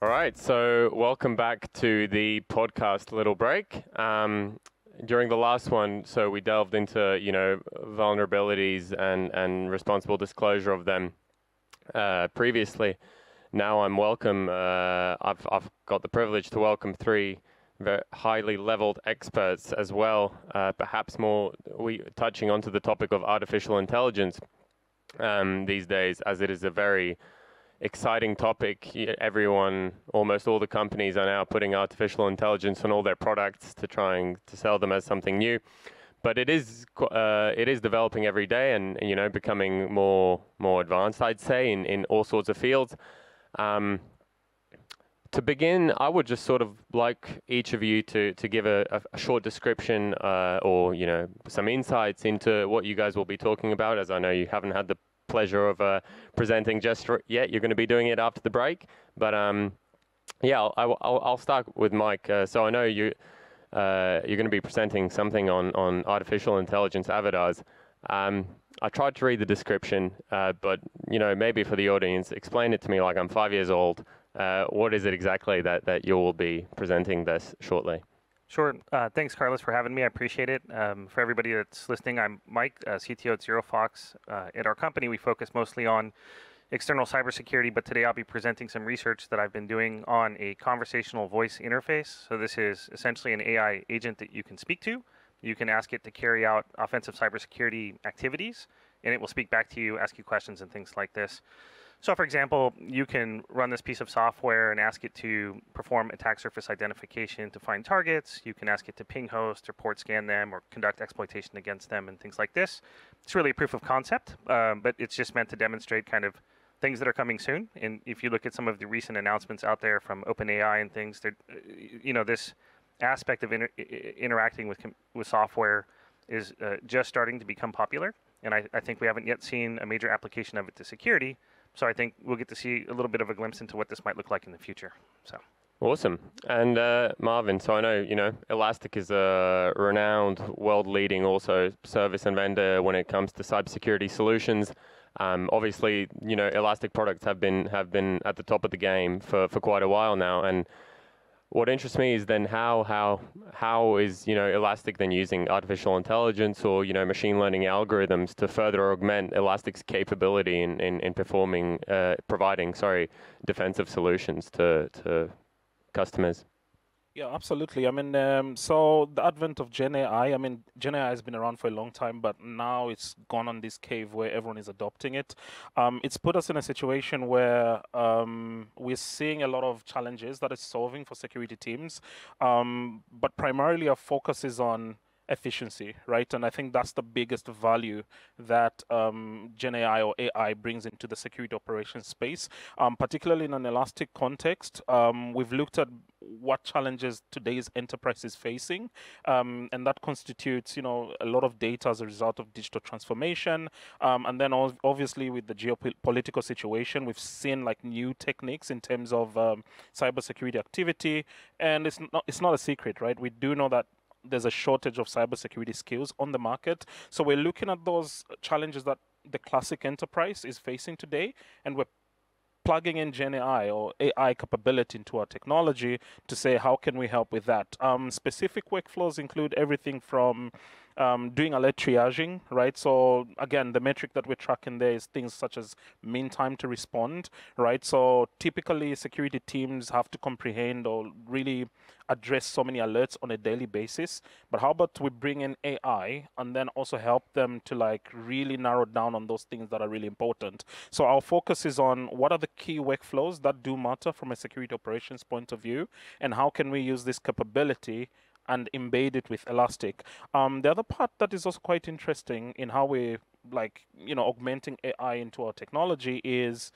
All right, so welcome back to the podcast Little Break. During the last one, so we delved into, vulnerabilities and responsible disclosure of them previously. Now I've got the privilege to welcome three very highly leveled experts as well, perhaps more touching onto the topic of artificial intelligence these days, as it is a very exciting topic. Everyone, almost all the companies are now putting artificial intelligence on all their products to trying to sell them as something new. But it is developing every day and, becoming more advanced, I'd say, in all sorts of fields. To begin, I would just sort of like each of you to give a short description or, some insights into what you guys will be talking about, as I know you haven't had the pleasure of presenting just yet. You're going to be doing it after the break. But I'll start with Mike. So I know you're going to be presenting something on artificial intelligence avatars. I tried to read the description, but, maybe for the audience, explain it to me like I'm 5 years old. What is it exactly that you will be presenting this shortly? Sure. Thanks, Kārlis, for having me. I appreciate it. For everybody that's listening, I'm Mike, CTO at ZeroFox. At our company, we focus mostly on external cybersecurity, but today I'll be presenting some research that I've been doing on a conversational voice interface. So this is essentially an AI agent that you can speak to. You can ask it to carry out offensive cybersecurity activities, and it will speak back to you, ask you questions and things like this. So for example, you can run this piece of software and ask it to perform attack surface identification to find targets. You can ask it to ping hosts or port scan them or conduct exploitation against them and things like this. It's really a proof of concept, but it's just meant to demonstrate kind of things that are coming soon. And if you look at some of the recent announcements out there from OpenAI and things, this aspect of interacting with software is just starting to become popular. And I think we haven't yet seen a major application of it to security. So I think we'll get to see a little bit of a glimpse into what this might look like in the future. So awesome. And Marvin, so I know, Elastic is a renowned, world-leading also service and vendor when it comes to cybersecurity solutions. Obviously, Elastic products have been at the top of the game for quite a while now. And what interests me is then how is Elastic then using artificial intelligence or machine learning algorithms to further augment Elastic's capability in providing defensive solutions to customers. Yeah, absolutely. I mean, so the advent of Gen AI, Gen AI has been around for a long time, but now it's gone on this cave where everyone is adopting it. It's put us in a situation where we're seeing a lot of challenges that it's solving for security teams, but primarily our focus is on efficiency, right? And I think that's the biggest value that Gen AI or AI brings into the security operations space, particularly in an Elastic context. We've looked at what challenges today's enterprise is facing, and that constitutes, a lot of data as a result of digital transformation, and then obviously with the geopolitical situation, we've seen like new techniques in terms of cybersecurity activity, and it's not a secret, right? We do know that there's a shortage of cybersecurity skills on the market. So we're looking at those challenges that the classic enterprise is facing today, and we're plugging in Gen AI or AI capability into our technology to say, how can we help with that? Specific workflows include everything from doing alert triaging, right? So again, the metric that we're tracking there is things such as mean time to respond, right? So typically security teams have to comprehend or really address so many alerts on a daily basis. But how about we bring in AI and then also help them to like really narrow down on those things that are really important. So our focus is on what are the key workflows that do matter from a security operations point of view, and how can we use this capability and embed it with Elastic. The other part that is also quite interesting in how we augmenting AI into our technology is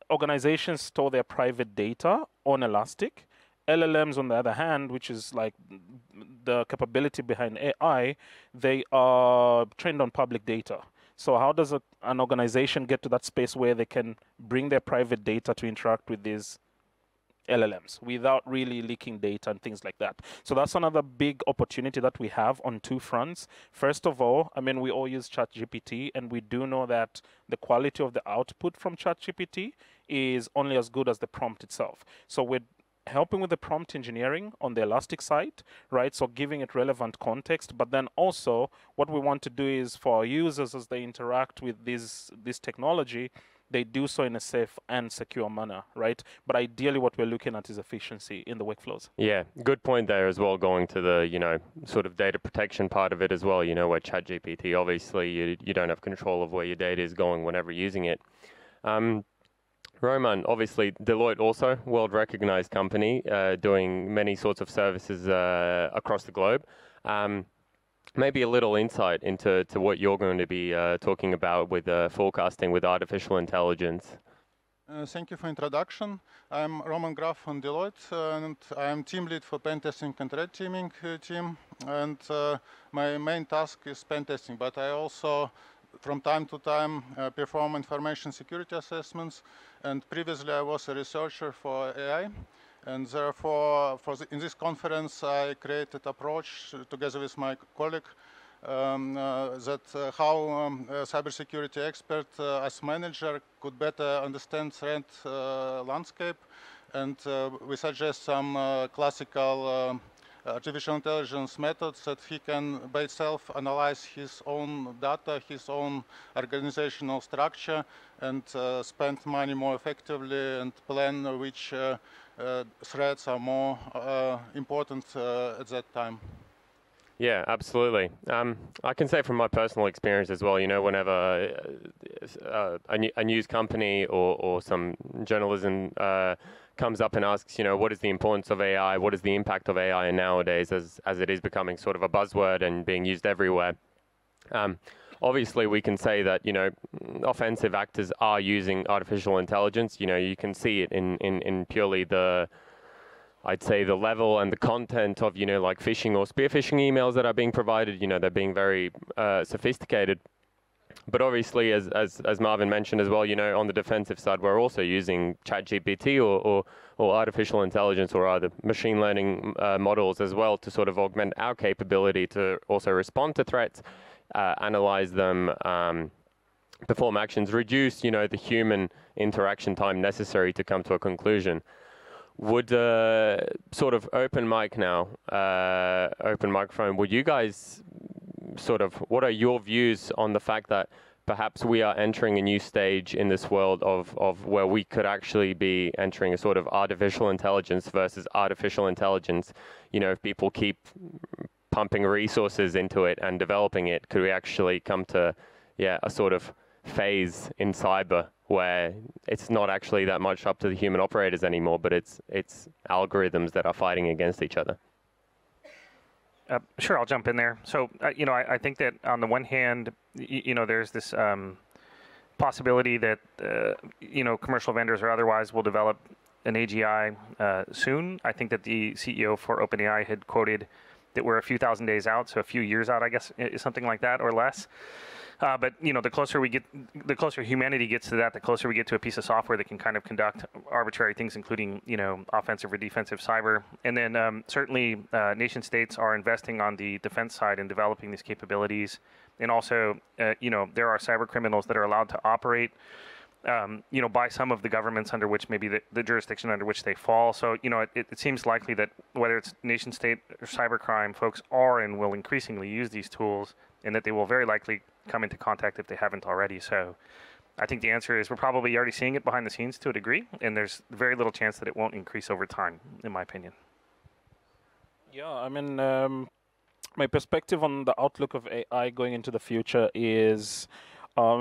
organizations store their private data on Elastic. LLMs, on the other hand, which is like the capability behind AI, they are trained on public data. So how does an organization get to that space where they can bring their private data to interact with these LLMs without really leaking data and things like that? So that's another big opportunity that we have on two fronts. First of all, we all use ChatGPT, and we do know that the quality of the output from ChatGPT is only as good as the prompt itself. So we're helping with the prompt engineering on the Elastic side, right? So giving it relevant context, but then also what we want to do is for our users as they interact with this technology, they do so in a safe and secure manner, right? But ideally what we're looking at is efficiency in the workflows. Yeah, good point there as well, going to the, sort of data protection part of it as well, where ChatGPT, obviously you don't have control of where your data is going whenever using it. Roman, obviously Deloitte also, world-recognized company, doing many sorts of services across the globe. Maybe a little insight into what you're going to be talking about with forecasting with artificial intelligence. Thank you for introduction. I'm Roman Graf from Deloitte, and I'm team lead for pen testing and red teaming team. And my main task is pen testing, but I also, from time to time, perform information security assessments. And previously, I was a researcher for AI. And therefore, in this conference, I created approach together with my colleague that how a cybersecurity expert as manager could better understand threat landscape. And we suggest some classical artificial intelligence methods that he can by itself analyze his own data, his own organizational structure, and spend money more effectively and plan which threats are more important at that time. Yeah, absolutely. I can say from my personal experience as well, whenever a news company or some journalism comes up and asks, what is the importance of AI, what is the impact of AI nowadays as it is becoming sort of a buzzword and being used everywhere. Obviously, we can say that, offensive actors are using artificial intelligence. You can see it in purely I'd say the level and the content of, like phishing or spear phishing emails that are being provided, they're being very sophisticated. But obviously, as Marvin mentioned as well, on the defensive side, we're also using ChatGPT or artificial intelligence or other machine learning models as well to sort of augment our capability to also respond to threats, analyze them, perform actions, reduce, the human interaction time necessary to come to a conclusion. Would sort of open mic now, open microphone, would you guys sort of, what are your views on the fact that perhaps we are entering a new stage in this world of where we could actually be entering a sort of artificial intelligence versus artificial intelligence? If people keep pumping resources into it and developing it, could we actually come to, a sort of phase in cyber where it's not actually that much up to the human operators anymore, but it's algorithms that are fighting against each other? Sure, I'll jump in there. So, I think that on the one hand, there's this possibility that, commercial vendors or otherwise will develop an AGI soon. I think that the CEO for OpenAI had quoted that we're a few thousand days out, so a few years out, I guess, something like that or less. But the closer humanity gets to that, the closer we get to a piece of software that can kind of conduct arbitrary things, including offensive or defensive cyber. And then certainly nation states are investing on the defense side in developing these capabilities. And also, there are cyber criminals that are allowed to operate, by some of the governments under which maybe the jurisdiction under which they fall. So, it seems likely that whether it's nation state or cybercrime, folks are and will increasingly use these tools, and that they will very likely come into contact if they haven't already. So I think the answer is we're probably already seeing it behind the scenes to a degree, and there's very little chance that it won't increase over time, in my opinion. Yeah, I mean, my perspective on the outlook of AI going into the future is,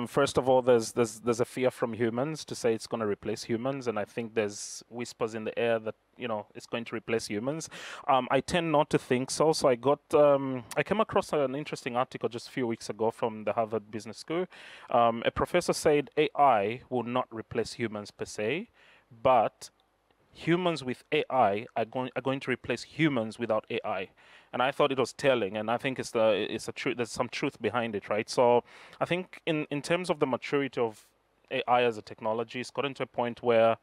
first of all, there's a fear from humans to say it's going to replace humans, and I think there's whispers in the air that it's going to replace humans. I tend not to think so. So I came across an interesting article just a few weeks ago from the Harvard Business School. A professor said AI will not replace humans per se, but humans with AI are going to replace humans without AI. And I thought it was telling, and I think it's a truth. There's some truth behind it, right? So I think in terms of the maturity of AI as a technology, it's gotten to a point where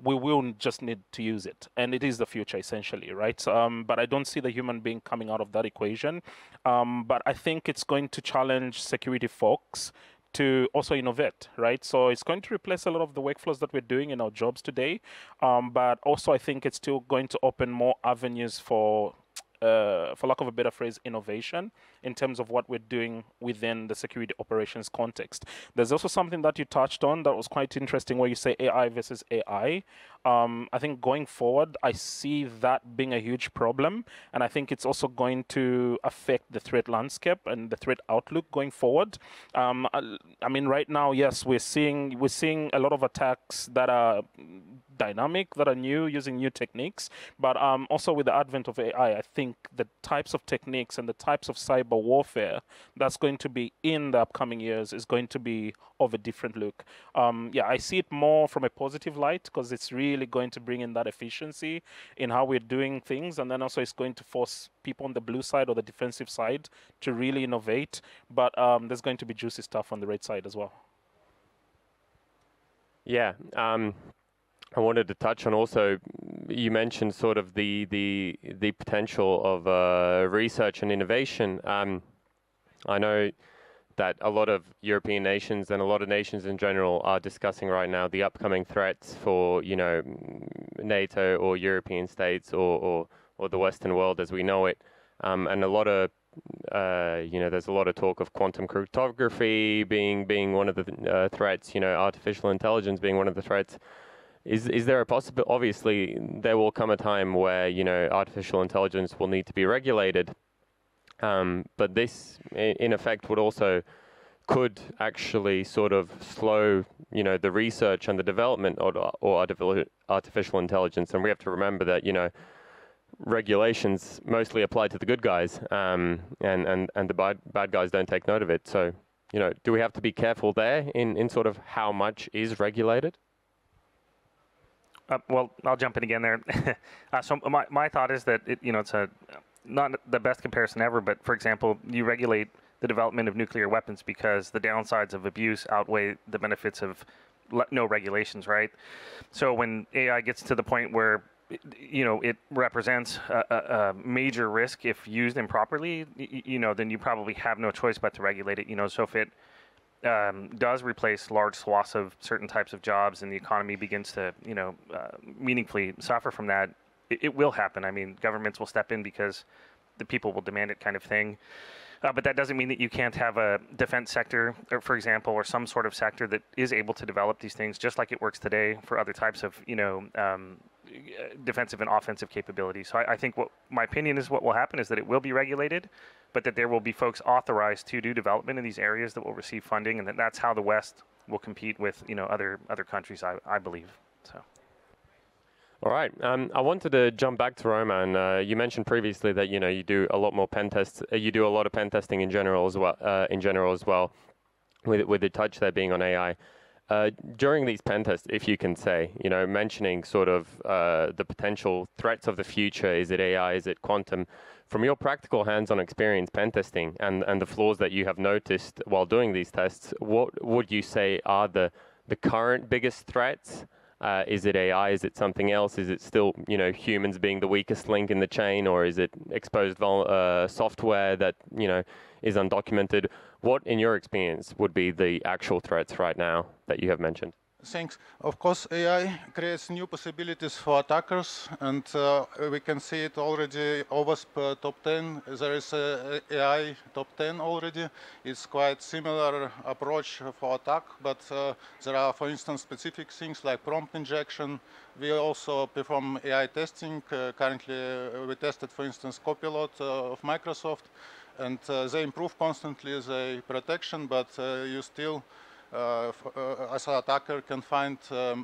we will just need to use it, and it is the future essentially, right? But I don't see the human being coming out of that equation. But I think it's going to challenge security folks to also innovate, right? So it's going to replace a lot of the workflows that we're doing in our jobs today, but also I think it's still going to open more avenues for lack of a better phrase, innovation in terms of what we're doing within the security operations context. There's also something that you touched on that was quite interesting where you say AI versus AI. I think going forward, I see that being a huge problem, and I think it's also going to affect the threat landscape and the threat outlook going forward. I mean, right now, yes, we're seeing a lot of attacks that are dynamic, that are new, using new techniques, but also with the advent of AI, I think the types of techniques and the types of cyber warfare that's going to be in the upcoming years is going to be of a different look. Yeah, I see it more from a positive light because it's really going to bring in that efficiency in how we're doing things, and then also it's going to force people on the blue side or the defensive side to really innovate, but there's going to be juicy stuff on the red side as well. Yeah. I wanted to touch on also, you mentioned sort of the potential of research and innovation. I know that a lot of European nations and a lot of nations in general are discussing right now the upcoming threats for, you know, NATO or European states or the Western world as we know it. And a lot of, you know, there's a lot of talk of quantum cryptography being one of the threats, you know, artificial intelligence being one of the threats. Is there a possibility? Obviously, there will come a time where, you know, artificial intelligence will need to be regulated. But this, in effect, could actually sort of slow, you know, the research and the development of artificial intelligence. And we have to remember that, you know, regulations mostly apply to the good guys, and the bad guys don't take note of it. So, you know, do we have to be careful there in sort of how much is regulated? Well, I'll jump in again there. So my thought is that it's not the best comparison ever, but for example, you regulate the development of nuclear weapons because the downsides of abuse outweigh the benefits of no regulations, right? So when AI gets to the point where it represents a major risk if used improperly, then you probably have no choice but to regulate it. So if it does replace large swaths of certain types of jobs and the economy begins to, meaningfully suffer from that, it will happen. I mean, governments will step in because the people will demand it, kind of thing. But that doesn't mean that you can't have a defense sector, or, for example, or some sort of sector that is able to develop these things just like it works today for other types of, defensive and offensive capabilities. So I think what my opinion is, what will happen is that it will be regulated, but that there will be folks authorized to do development in these areas that will receive funding, and that's how the West will compete with, other countries, I believe. So. All right. I wanted to jump back to Roman. You mentioned previously that you do a lot more pen tests. You do a lot of pen testing in general as well. With the touch there being on AI. During these pen tests, if you can say, mentioning sort of the potential threats of the future, is it AI, is it quantum? From your practical hands-on experience pen testing and the flaws that you have noticed while doing these tests, what would you say are the current biggest threats? Is it AI? Is it something else? Is it still, humans being the weakest link in the chain, or is it exposed software that, is undocumented? What, in your experience, would be the actual threats right now that you have mentioned? Thanks. Of course, AI creates new possibilities for attackers, and we can see it already. OWASP top 10, there is a AI top 10 already. It's quite similar approach for attack, but there are, for instance, specific things like prompt injection. We also perform AI testing. Currently, we tested, for instance, Copilot of Microsoft, and they improve constantly the protection, but you still as an attacker can find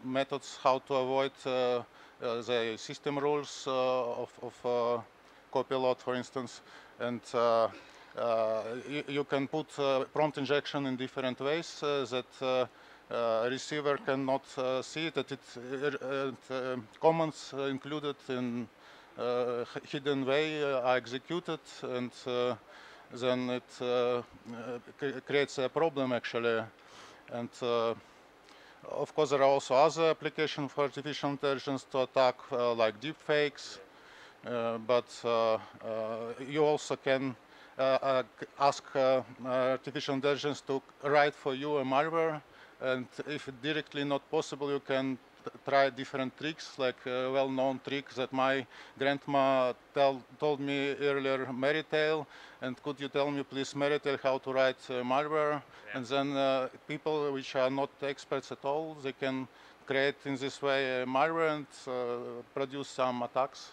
methods how to avoid the system rules of Copilot, for instance, and you can put prompt injection in different ways that receiver cannot see that commands included in hidden way are executed, and then it creates a problem actually. And of course, there are also other applications for artificial intelligence to attack, like deepfakes. But you also can ask artificial intelligence to write for you a malware, and if it directly not possible, you can try different tricks, like a well-known trick that my grandma told me earlier, Tale, and could you tell me please, Tale, how to write malware? Yeah. And then people which are not experts at all, they can create in this way a malware and produce some attacks.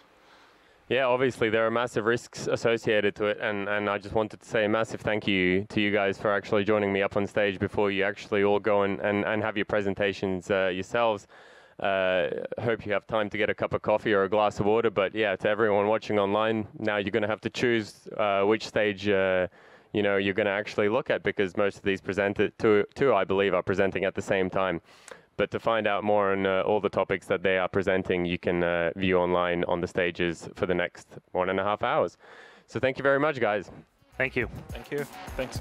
Yeah, obviously there are massive risks associated to it, and I just wanted to say a massive thank you to you guys for actually joining me up on stage before you actually all go and have your presentations yourselves. Hope you have time to get a cup of coffee or a glass of water, but yeah, to everyone watching online, now you're going to have to choose which stage you're going to actually look at, because most of these two, I believe, are presenting at the same time. But to find out more on all the topics that they are presenting, you can view online on the stages for the next 1.5 hours. So thank you very much, guys. Thank you. Thank you. Thanks.